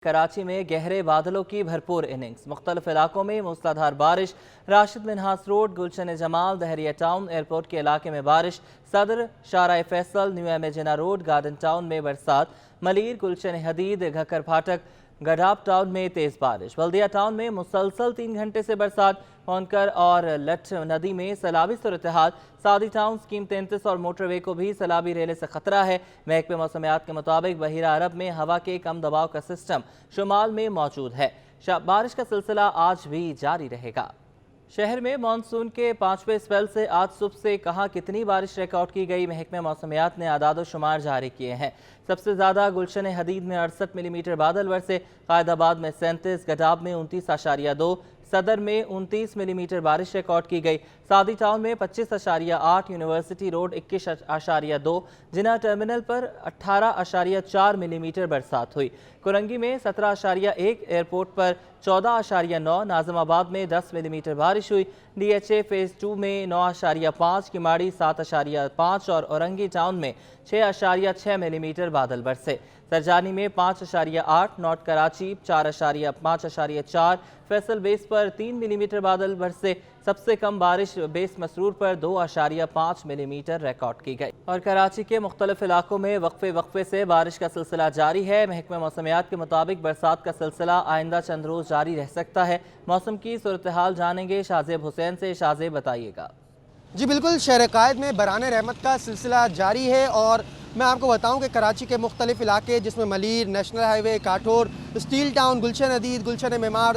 کراچی میں گہرے بادلوں کی بھرپور اننگز، مختلف علاقوں میں موسلادھار بارش، راشد منہاس روڈ، گلشن جمال، دہریہ ٹاؤن، ایئرپورٹ کے علاقے میں بارش، صدر، شارع فیصل، نیو ایم جناح روڈ، گارڈن ٹاؤن میں برسات، ملیر، گلشن حدید، گھکر پھاٹک، گڈھاب ٹاؤن میں تیز بارش، بلدیہ ٹاؤن میں مسلسل 3 گھنٹے سے برسات، ہونکر اور لٹھ ندی میں سیلابی صورتحال، سعدی ٹاؤن، سکیم 33 اور موٹر وے کو بھی سیلابی ریلے سے خطرہ ہے۔ محکمہ موسمیات کے مطابق بحیرہ عرب میں ہوا کے کم دباؤ کا سسٹم شمال میں موجود ہے۔ بارش کا سلسلہ آج بھی جاری رہے گا۔ شہر میں مانسون کے 5ویں اسپیل سے آج صبح سے کہاں کتنی بارش ریکارڈ کی گئی، محکمہ موسمیات نے اعداد و شمار جاری کیے ہیں۔ سب سے زیادہ گلشن حدید میں 68 ملی میٹر بادل برسے، قائد آباد میں 37، گڈھاب میں 29.2، صدر میں 29 ملی میٹر بارش ریکارڈ کی گئی، سعدی ٹاؤن میں 25.8، یونیورسٹی روڈ 21.2، جناح ٹرمینل پر 18.4 ملی میٹر برسات ہوئی، کرنگی میں 17.1، ایئرپورٹ پر 14.9، ناظم آباد میں 10 ملی میٹر بارش ہوئی، ڈی ایچ اے فیز 2 میں 9.5، کماڑی 7.5 اور اورنگی ٹاؤن میں 6.6 ملی میٹر بادل برسے، سرجانی میں 5.8، نارتھ کراچی 5.4، فیصل بیس پر 3 ملی میٹر بادل برسے، سب سے کم بارش بیس مسرور پر 2.5 ملی میٹر ریکارڈ کی گئی۔ اور کراچی کے مختلف علاقوں میں وقفے سے بارش کا سلسلہ جاری ہے۔ محکمہ موسمیات کے مطابق برسات کا سلسلہ آئندہ چند روز جاری رہ سکتا ہے۔ موسم کی صورتحال جانیں گے شاہزیب حسین سے۔ شاہزیب بتائیے گا۔ جی بالکل، شہر قائد میں باران رحمت کا سلسلہ جاری ہے اور میں آپ کو بتاؤں کہ کراچی کے مختلف علاقے جس میں ملیر، نیشنل ہائی وے، کاٹھور، اسٹیل ٹاؤن، گلشن حدید، گلشن معمار،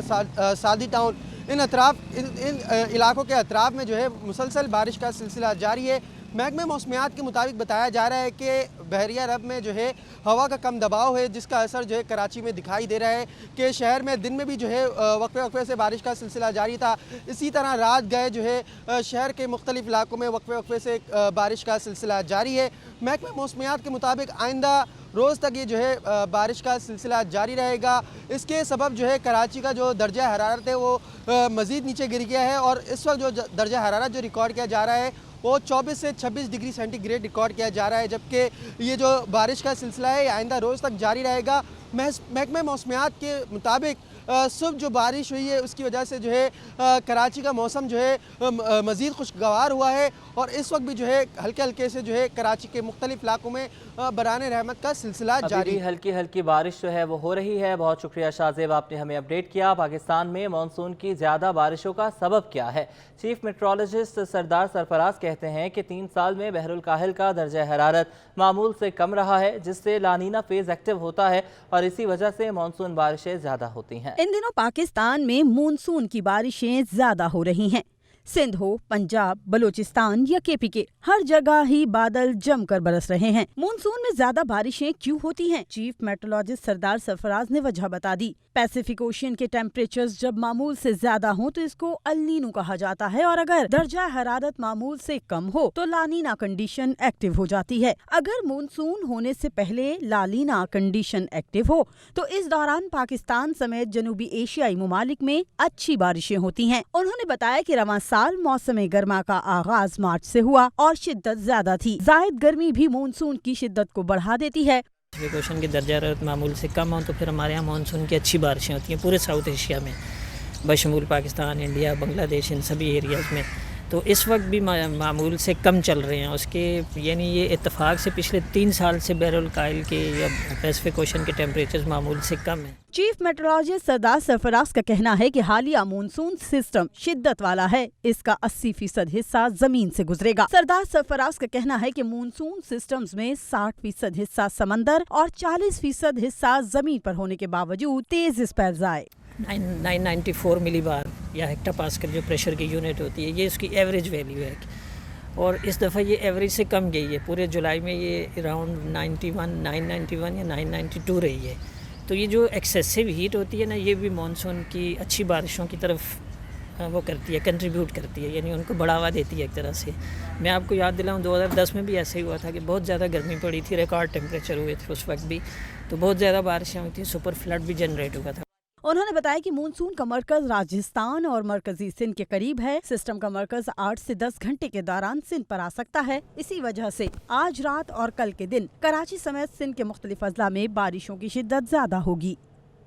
سعدی ٹاؤن، ان علاقوں کے اطراف میں جو ہے مسلسل بارش کا سلسلہ جاری ہے۔ محکمہ موسمیات کے مطابق بتایا جا رہا ہے کہ بحیرہ عرب میں جو ہے ہوا کا کم دباؤ ہے، جس کا اثر جو ہے کراچی میں دکھائی دے رہا ہے کہ شہر میں دن میں بھی جو ہے وقفے سے بارش کا سلسلہ جاری تھا۔ اسی طرح رات گئے جو ہے شہر کے مختلف علاقوں میں وقفے سے بارش کا سلسلہ جاری ہے۔ محکمہ موسمیات کے مطابق آئندہ روز تک یہ جو ہے بارش کا سلسلہ جاری رہے گا۔ اس کے سبب جو ہے کراچی کا جو درجہ حرارت ہے وہ مزید نیچے گر گیا ہے اور اس وقت جو درجہ حرارت جو ریکارڈ کیا جا رہا ہے وہ 24 سے 26 ڈگری سینٹی گریڈ ریکارڈ کیا جا رہا ہے، جبکہ یہ جو بارش کا سلسلہ ہے آئندہ روز تک جاری رہے گا۔ محکمہ موسمیات کے مطابق صبح جو بارش ہوئی ہے اس کی وجہ سے جو ہے کراچی کا موسم جو ہے مزید خوشگوار ہوا ہے اور اس وقت بھی جو ہے ہلکے سے جو ہے کراچی کے مختلف علاقوں میں باران رحمت کا سلسلہ جاری ہے۔ ہلکی بارش جو ہے وہ ہو رہی ہے۔ بہت شکریہ شاہزیب، آپ نے ہمیں اپڈیٹ کیا۔ پاکستان میں مانسون کی زیادہ بارشوں کا سبب کیا ہے؟ چیف میٹرولوجسٹ سردار سرفراز کہتے ہیں کہ 3 سال میں بحر الکاہل کا درجہ حرارت معمول سے کم رہا ہے، جس سے لانینا فیز ایکٹیو ہوتا ہے اور اسی وجہ سے مانسون بارشیں زیادہ ہوتی ہیں۔ ان دنوں پاکستان میں مونسون کی بارشیں زیادہ ہو رہی ہیں۔ سندھ ہو، پنجاب، بلوچستان یا کے پی کے ہر جگہ ہی بادل جم کر برس رہے ہیں۔ مونسون میں زیادہ بارشیں کیوں ہوتی ہیں؟ چیف میٹرولوجسٹ سردار سرفراز نے وجہ بتا دی۔ پیسیفک اوشین کے ٹیمپریچرز جب معمول سے زیادہ ہوں تو اس کو النینو کہا جاتا ہے اور اگر درجہ حرارت معمول سے کم ہو تو لانینا کنڈیشن ایکٹیو ہو جاتی ہے۔ اگر مونسون ہونے سے پہلے لانینا کنڈیشن ایکٹیو ہو تو اس دوران پاکستان سمیت جنوبی ایشیائی ممالک میں اچھی بارشیں ہوتی ہیں۔ انہوں نے بتایا کہ رواں سال موسم گرما کا آغاز مارچ سے ہوا اور شدت زیادہ تھی۔ زائد گرمی بھی مونسون کی شدت کو بڑھا دیتی ہے۔ اوشن کی درجہ حرارت معمول سے کم ہو تو پھر ہمارے یہاں مانسون کی اچھی بارشیں ہوتی ہیں پورے ساؤتھ ایشیا میں، بشمول پاکستان، انڈیا، بنگلہ دیش، ان سبھی ایریاز میں۔ تو اس وقت بھی معمول سے کم چل رہے ہیں اس کے، یعنی یہ اتفاق سے پچھلے 3 سال سے بحر الکاہل کے یا پیسیفک اوشن کے ٹیمپریچرز معمول سے کم ہیں۔ چیف میٹرولوجسٹ سردار سرفراز کا کہنا ہے کہ حالیہ مونسون سسٹم شدت والا ہے، اس کا 80% حصہ زمین سے گزرے گا۔ سردار سرفراز کا کہنا ہے کہ مونسون سسٹمز میں 60% حصہ سمندر اور 40% حصہ زمین پر ہونے کے باوجود تیز اسپیلز آئے۔ 994 ملی بار یا ہیکٹا پاسکل جو پریشر کی یونٹ ہوتی ہے، یہ اس کی ایوریج ویلیو ہے اور اس دفعہ یہ ایوریج سے کم گئی ہے۔ پورے جولائی میں یہ اراؤنڈ 991 یا 992 رہی ہے۔ تو یہ جو ایکسیسو ہیٹ ہوتی ہے نا، یہ بھی مانسون کی اچھی بارشوں کی طرف وہ کرتی ہے، کنٹریبیوٹ کرتی ہے، یعنی ان کو بڑھاوا دیتی ہے ایک طرح سے۔ میں آپ کو یاد دلاؤں 2010 میں بھی ایسے ہی ہوا تھا کہ بہت زیادہ گرمی پڑی تھی، ریکارڈ ٹیمپریچر ہوئے تھے اس وقت بھی، تو بہت زیادہ بارشیں ہوئی تھیں، سپر فلڈ بھی جنریٹ ہوا تھا۔ انہوں نے بتایا کہ مونسون کا مرکز راجستھان اور مرکزی سندھ کے قریب ہے۔ سسٹم کا مرکز 8 سے 10 گھنٹے کے دوران سندھ پر آ سکتا ہے۔ اسی وجہ سے آج رات اور کل کے دن کراچی سمیت سندھ کے مختلف اضلاع میں بارشوں کی شدت زیادہ ہوگی۔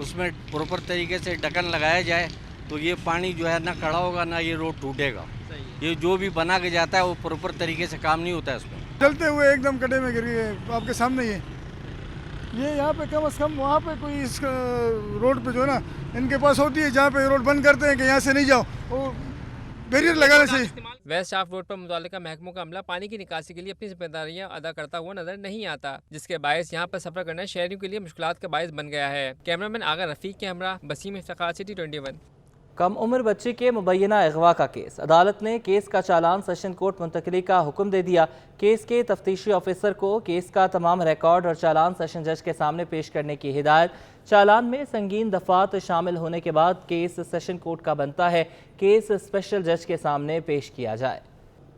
اس میں پراپر طریقے سے ڈھکن لگایا جائے تو یہ پانی جو ہے نہ کھڑا ہوگا نہ یہ روڈ ٹوٹے گا. یہ جو بھی بنا کے جاتا ہے وہ پراپر طریقے سے کام نہیں ہوتا ہے اس میں. چلتے ہوئے ایک دم گڈھے میں گر گئے آپ کے سامنے ہی ہے. یہ یہاں پہ کم از کم وہاں پہ کوئی اس روڈ پہ جو ہے نا ان کے پاس ہوتی ہے جہاں پہ روڈ بند کرتے ہیں کہ یہاں سے نہیں جاؤ, وہ بیریئر لگانے سے. ویسٹ شافٹ روڈ پر متعلقہ محکموں کا عملہ پانی کی نکاسی کے لیے اپنی ذمہ داریاں ادا کرتا ہوا نظر نہیں آتا, جس کے باعث یہاں پر سفر کرنا شہریوں کے لیے مشکلات کا باعث بن گیا ہے. کیمرامین آغا رفیق کے ہمراہ بسیم افتخار, سٹی 21. کم عمر بچی کے مبینہ اغوا کا کیس. عدالت نے کیس کا چالان سیشن کورٹ منتقلی کا حکم دے دیا. کیس کے تفتیشی آفیسر کو کیس کا تمام ریکارڈ اور چالان سیشن جج کے سامنے پیش کرنے کی ہدایت. چالان میں سنگین دفعات شامل ہونے کے بعد کیس سیشن کورٹ کا بنتا ہے کیس اسپیشل جج کے سامنے پیش کیا جائے.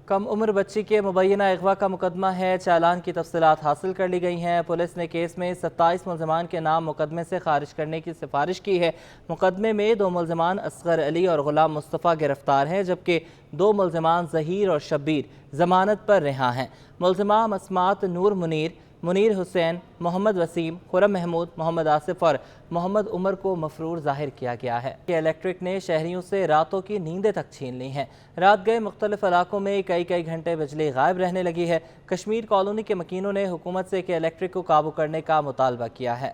کم عمر بچی کے مبینہ اغوا کا مقدمہ ہے. چالان کی تفصیلات حاصل کر لی گئی ہیں. پولیس نے کیس میں 27 ملزمان کے نام مقدمے سے خارج کرنے کی سفارش کی ہے. مقدمے میں 2 ملزمان اصغر علی اور غلام مصطفیٰ گرفتار ہیں, جبکہ 2 ملزمان ظہیر اور شبیر ضمانت پر رہا ہیں. ملزمہ مسمات نور منیر حسین, محمد وسیم, خرم محمود, محمد آصف اور محمد عمر کو مفرور ظاہر کیا گیا ہے. الیکٹرک نے شہریوں سے راتوں کی نیندیں تک چھین لی ہیں. رات گئے مختلف علاقوں میں کئی گھنٹے بجلی غائب رہنے لگی ہے. کشمیر کالونی کے مکینوں نے حکومت سے کہ الیکٹرک کو قابو کرنے کا مطالبہ کیا ہے.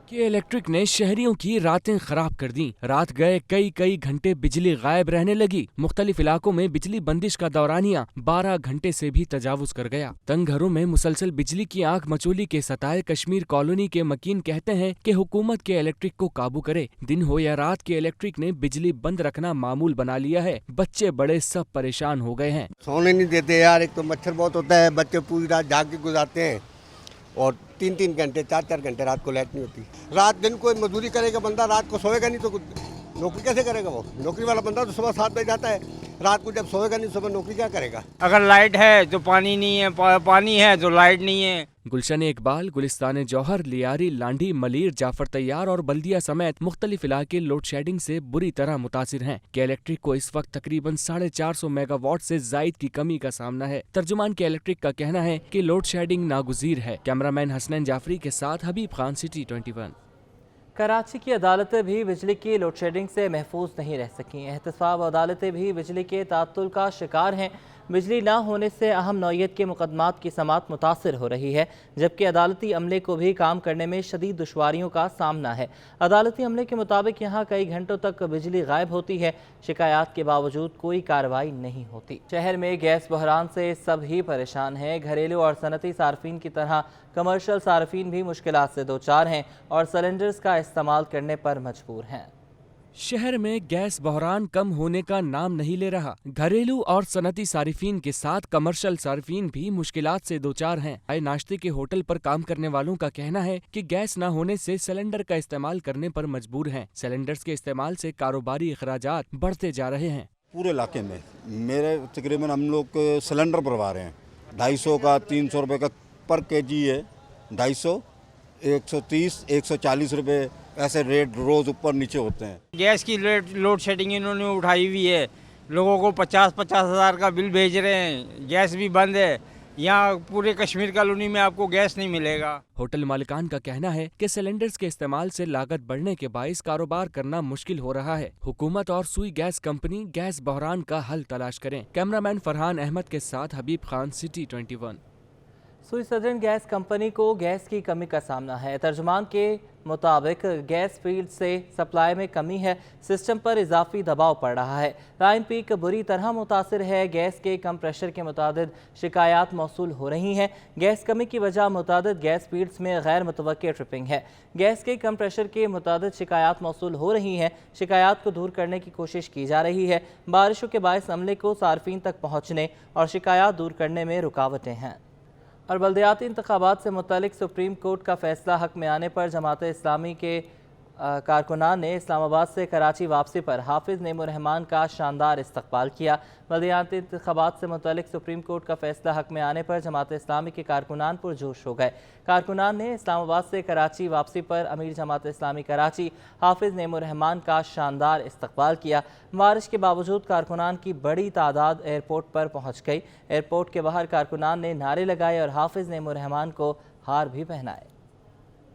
کہ الیکٹرک نے شہریوں کی راتیں خراب کر دیں. رات گئے کئی گھنٹے بجلی غائب رہنے لگی. مختلف علاقوں میں بجلی بندش کا دورانیہ 12 گھنٹے سے بھی تجاوز کر گیا. تنگ گھروں میں مسلسل بجلی کی آنکھ مچولی کے ستائے کشمیر کالونی کے مکین کہتے ہیں کہ حکومت کے الیکٹرک کو قابو کرے. دن ہو یا رات کے الیکٹرک نے بجلی بند رکھنا معمول بنا لیا ہے. بچے بڑے سب پریشان ہو گئے ہیں. سونے نہیں دیتے یار, ایک تو مچھر بہت ہوتا ہے, بچے پوری رات جاگ کے گزارتے ہیں اور 3 گھنٹے 4 گھنٹے رات کو لائٹ نہیں ہوتی. رات دن کوئی مزدوری کرے گا بندہ, رات کو سوئے گا نہیں تو نوکری کیسے کرے گا؟ وہ نوکری والا بندہ تو صبح 7 بجے جاتا ہے, رات کو جب سوئے گا نہیں صبح نوکری کیا کرے گا؟ اگر لائٹ ہے تو پانی نہیں ہے, پانی ہے تو لائٹ نہیں ہے. گلشن اقبال, گلستان جوہر, لیاری, لانڈھی, ملیر, جعفر طیار اور بلدیہ سمیت مختلف علاقے لوڈ شیڈنگ سے بری طرح متاثر ہیں. کہ الیکٹرک کو اس وقت تقریباً 450 میگا واٹ سے زائد کی کمی کا سامنا ہے. ترجمان کے الیکٹرک کا کہنا ہے کہ لوڈ شیڈنگ ناگزیر ہے. کیمرامین حسنین جعفری کے ساتھ حبیب خان, سٹی 21. کراچی کی عدالتیں بھی بجلی کی لوڈ شیڈنگ سے محفوظ نہیں رہ سکیں. احتساب عدالتیں بھی بجلی کے تعطل کا شکار ہیں. بجلی نہ ہونے سے اہم نوعیت کے مقدمات کی سماعت متاثر ہو رہی ہے, جبکہ عدالتی عملے کو بھی کام کرنے میں شدید دشواریوں کا سامنا ہے. عدالتی عملے کے مطابق یہاں کئی گھنٹوں تک بجلی غائب ہوتی ہے. شکایات کے باوجود کوئی کارروائی نہیں ہوتی. شہر میں گیس بحران سے سب ہی پریشان ہیں. گھریلو اور صنعتی صارفین کی طرح کمرشل صارفین بھی مشکلات سے دوچار ہیں اور سلنڈرز کا استعمال کرنے پر مجبور ہیں. شہر میں گیس بحران کم ہونے کا نام نہیں لے رہا. گھریلو اور صنعتی صارفین کے ساتھ کمرشل صارفین بھی مشکلات سے دوچار ہیں. ناشتے کے ہوٹل پر کام کرنے والوں کا کہنا ہے کہ گیس نہ ہونے سے سلنڈر کا استعمال کرنے پر مجبور ہیں. سلنڈرز کے استعمال سے کاروباری اخراجات بڑھتے جا رہے ہیں. پورے علاقے میں میرے تقریباً ہم لوگ سلنڈر بھروا رہے ہیں. 250 کا 300 روپے کا پر کے جی ہے. 250, 130, 140 روپے ایسے ریٹ روز اوپر نیچے ہوتے ہیں. گیس کی لوڈ شیڈنگ انہوں نے اٹھائی ہوئی ہے. لوگوں کو 50 ہزار کا بل بھیج رہے ہیں. گیس بھی بند ہے. یہاں پورے کشمیر کالونی میں آپ کو گیس نہیں ملے گا. ہوٹل مالکان کا کہنا ہے کہ سلنڈرز کے استعمال سے لاگت بڑھنے کے باعث کاروبار کرنا مشکل ہو رہا ہے. حکومت اور سوئی گیس کمپنی گیس بحران کا حل تلاش کریں. کیمرامین فرحان احمد کے ساتھ حبیب خان, سٹی 21. سوئی سدرن گیس کمپنی کو گیس کی کمی کا سامنا ہے. ترجمان کے مطابق گیس فیلڈ سے سپلائی میں کمی ہے. سسٹم پر اضافی دباؤ پڑ رہا ہے. رائن پیک بری طرح متاثر ہے. گیس کے کم پریشر کے متعدد شکایات موصول ہو رہی ہیں. گیس کمی کی وجہ متعدد گیس فیلڈز میں غیر متوقع ٹرپنگ ہے. گیس کے کم پریشر کے متعدد شکایات موصول ہو رہی ہیں. شکایات کو دور کرنے کی کوشش کی جا رہی ہے. بارشوں کے باعث عملے کو صارفین تک پہنچنے اور شکایات دور کرنے میں رکاوٹیں ہیں. اور بلدیاتی انتخابات سے متعلق سپریم کورٹ کا فیصلہ حق میں آنے پر جماعت اسلامی کے کارکنان نے اسلام آباد سے کراچی واپسی پر حافظ نعیم الرحمان کا شاندار استقبال کیا. بلدیاتی انتخابات سے متعلق سپریم کورٹ کا فیصلہ حق میں آنے پر جماعت اسلامی کے کارکنان پرجوش ہو گئے. کارکنان نے اسلام آباد سے کراچی واپسی پر امیر جماعت اسلامی کراچی حافظ نعیم الرحمان کا شاندار استقبال کیا. بارش کے باوجود کارکنان کی بڑی تعداد ایئرپورٹ پر پہنچ گئی. ایئرپورٹ کے باہر کارکنان نے نعرے لگائے اور حافظ نعیم الرحمان کو ہار بھی پہنائے.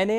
NA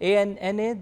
NA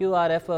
QRF